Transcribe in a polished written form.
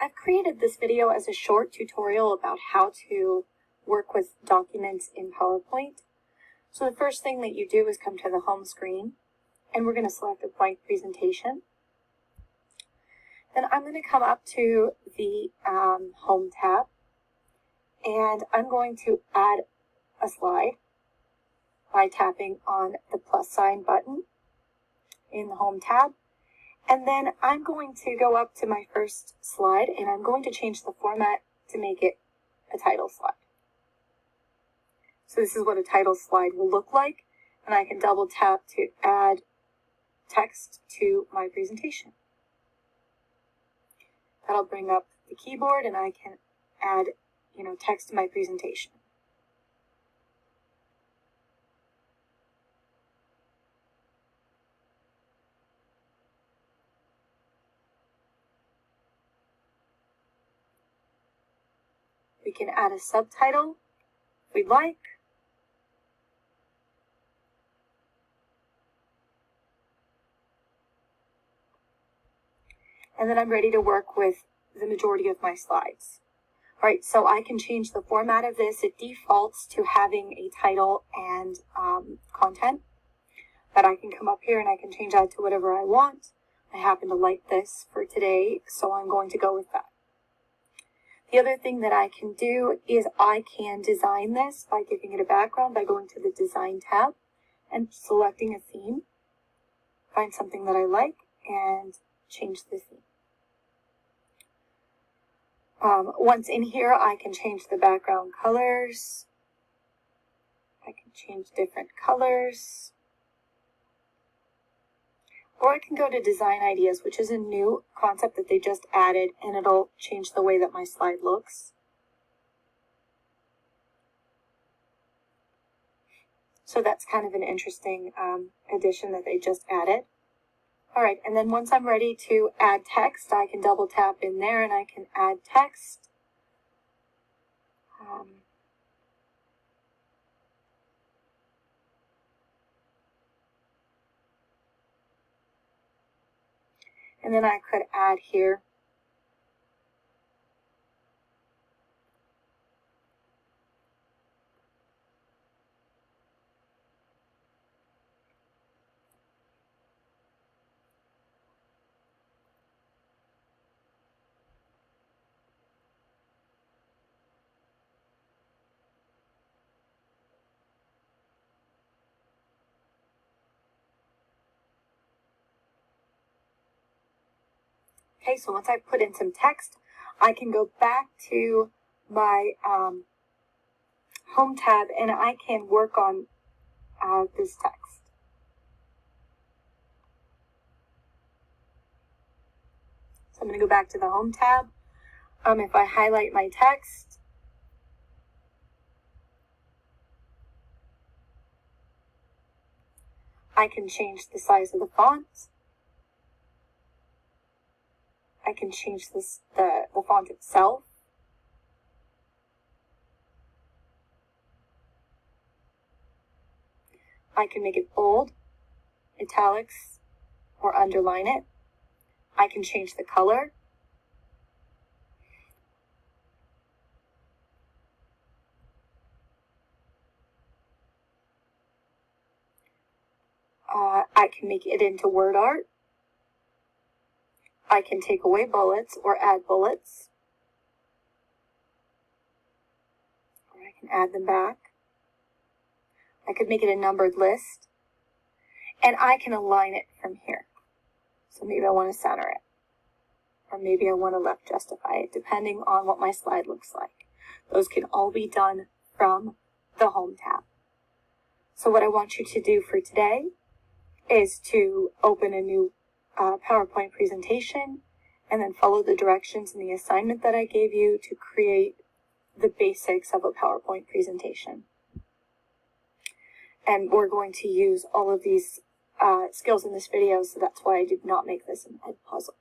I've created this video as a short tutorial about how to work with documents in PowerPoint. So the first thing that you do is come to the home screen, and we're going to select a blank presentation. Then I'm going to come up to the Home tab, and I'm going to add a slide by tapping on the plus sign button in the Home tab. And then I'm going to go up to my first slide, and I'm going to change the format to make it a title slide. So this is what a title slide will look like, and I can double tap to add text to my presentation. That'll bring up the keyboard, and I can add, text to my presentation. We can add a subtitle if we'd like. And then I'm ready to work with the majority of my slides. All right, so I can change the format of this. It defaults to having a title and content, but I can come up here and I can change that to whatever I want. I happen to like this for today, so I'm going to go with that. The other thing that I can do is I can design this by giving it a background by going to the Design tab and selecting a theme. Find something that I like and change the theme. Once in here, I can change the background colors. I can change different colors. Or I can go to Design Ideas, which is a new concept that they just added, and it'll change the way that my slide looks. So that's kind of an interesting addition that they just added. All right, and then once I'm ready to add text, I can double tap in there and I can add text. And then I could add here Okay, so once I put in some text, I can go back to my Home tab and I can work on this text. So I'm going to go back to the Home tab. If I highlight my text, I can change the size of the font. I can change the font itself. I can make it bold, italics, or underline it. I can change the color. I can make it into word art. I can take away bullets or add bullets, or I can add them back. I could make it a numbered list, and I can align it from here. So maybe I want to center it, or maybe I want to left justify it, depending on what my slide looks like. Those can all be done from the Home tab. So what I want you to do for today is to open a new PowerPoint presentation and then follow the directions in the assignment that I gave you to create the basics of a PowerPoint presentation. And we're going to use all of these skills in this video, so that's why I did not make this an ed puzzle.